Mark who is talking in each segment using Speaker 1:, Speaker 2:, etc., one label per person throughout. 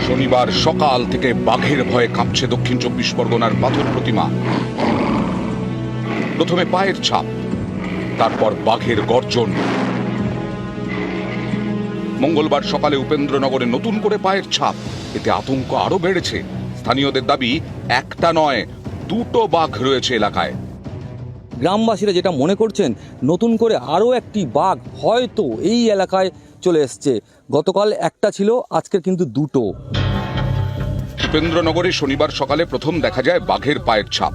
Speaker 1: শনিবার সকাল থেকে বাঘের ভয়ে কাঁপছে দক্ষিণ 24 পরগনার পাথর প্রতিমা। প্রথমে পায়ের ছাপ, তারপর বাঘের গর্জন। মঙ্গলবার সকালে উপেন্দ্রনগরে নতুন করে পায়ের ছাপ, এতে আতঙ্ক আরো বেড়েছে। স্থানীয়দের দাবি একটা নয়, দুটো বাঘ রয়েছে এলাকায়।
Speaker 2: গ্রামবাসীরা যেটা মনে করছেন, নতুন করে আরও একটি বাঘ হয়তো এই এলাকায় চলে এসছে। গতকাল একটা ছিল, আজকের কিন্তু দুটো।
Speaker 1: উপেন্দ্রনগরে শনিবার সকালে প্রথম দেখা যায় বাঘের পায়ের ছাপ।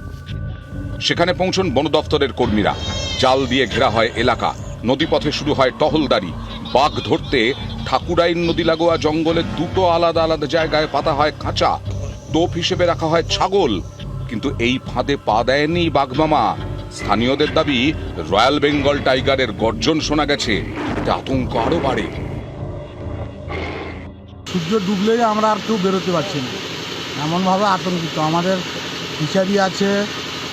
Speaker 1: সেখানে পৌঁছন বন দফতরের কর্মীরা। জাল দিয়ে ঘেরা হয় এলাকা। নদীপথে শুরু হয় টহলদারি। বাঘ ধরতে ঠাকুরাইন নদী লাগোয়া জঙ্গলে দুটো আলাদা আলাদা জায়গায় পাতা হয় খাঁচা। টোপ হিসেবে রাখা হয় ছাগল। কিন্তু এই ফাঁদে পা দেয়নি বাঘমামা। স্থানীয়দের দাবি রয়্যাল বেঙ্গল টাইগারের গর্জন শোনা গেছে। এতে আতঙ্ক আরো বাড়ে।
Speaker 3: সূর্য ডুবলেই আমরা আর কেউ বেরোতে পারছি না, এমনভাবে আতঙ্কিত। আমাদের ফিশারি আছে,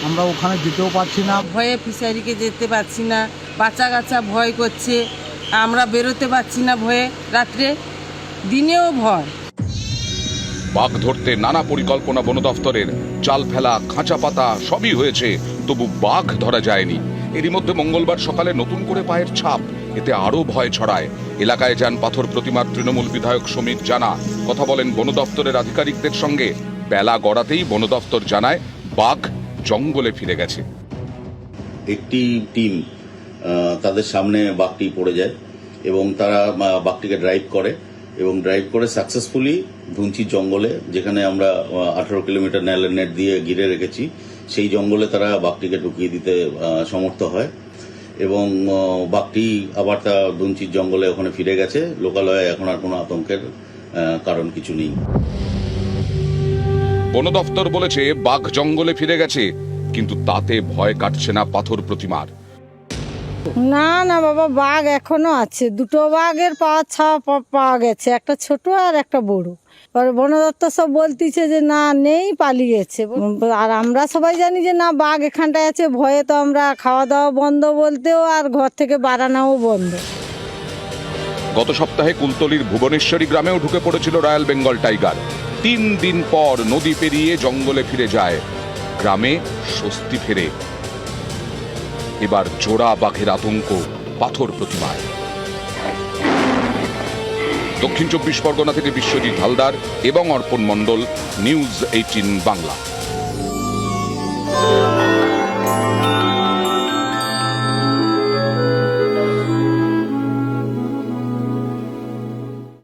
Speaker 3: আমরা ওখানে যেতেও পারছি না।
Speaker 4: ভয়ে ফিশারিকে যেতে পারছি না, বাচ্চা কাচ্চা ভয় করছে, আমরা বেরোতে পারছি না ভয়ে। রাত্রে দিনেও ভয়।
Speaker 1: বাঘ ধরতে নানা পরিকল্পনা বন দফতরের। জাল ফেলা, খাঁচা পাতা সবই হয়েছে, তবু বাঘ ধরা যায়নি। এরই মধ্যে মঙ্গলবার সকালে নতুন করে পায়ের ছাপ, এতে আরো ভয় ছড়ায়। এলাকায় যান পাথর প্রতিমার তৃণমূল বিধায়ক সমীর জানা। কথা বলেন বন দফতরের আধিকারিকদের সঙ্গে। বেলা গড়াতেই বন দফতর জানায় বাঘ জঙ্গলে ফিরে গেছে।
Speaker 5: একটি টিম তাদের সামনে বাঘটি পড়ে যায় এবং তারা বাঘটিকে ড্রাইভ করে সাকসেসফুলি ধুঞ্চি জঙ্গলে, যেখানে আমরা 18 কিলোমিটার নেট দিয়ে ঘিরে রেখেছি, সেই জঙ্গলে তারা বাঘটিকে ঢুকিয়ে দিতে সমর্থ হয় এবং বাঘটি আবার তা ধুঞ্চির জঙ্গলে ওখানে ফিরে গেছে। লোকালয়ে এখন আর কোনো আতঙ্কের কারণ কিছু নেই।
Speaker 1: বন দফতর বলেছে বাঘ জঙ্গলে ফিরে গেছে, কিন্তু তাতে ভয় কাটছে না পাথর প্রতিমার।
Speaker 6: না না বাবা, বাঘ এখনো আছে। দুটো বাঘের পাওয়া ছাপ পাওয়া গেছে, একটা ছোট আর একটা বড়। পরে বন দপ্তর সব বলতেছে যে না, নেই, পালিয়েছে। আর আমরা সবাই জানি যে না, বাঘ এখানটায় আছে। ভয়ে তো আমরা খাওয়া দাওয়া বন্ধ বলতেও আর ঘর থেকে বাড়ানোও বন্ধ।
Speaker 1: গত সপ্তাহে কুলতলির ভুবনেশ্বরী গ্রামেও ঢুকে পড়েছিল রয়্যাল বেঙ্গল টাইগার। 3 দিন পর নদী পেরিয়ে জঙ্গলে ফিরে যায়। গ্রামে স্বস্তি ফেরে। এবার জোড়া বাঘের আতঙ্ক পাথর প্রতিমায়। দক্ষিণ 24 পরগনা থেকে বিশ্বজিৎ হালদার এবং অর্পণ মণ্ডল, নিউজ 18 বাংলা।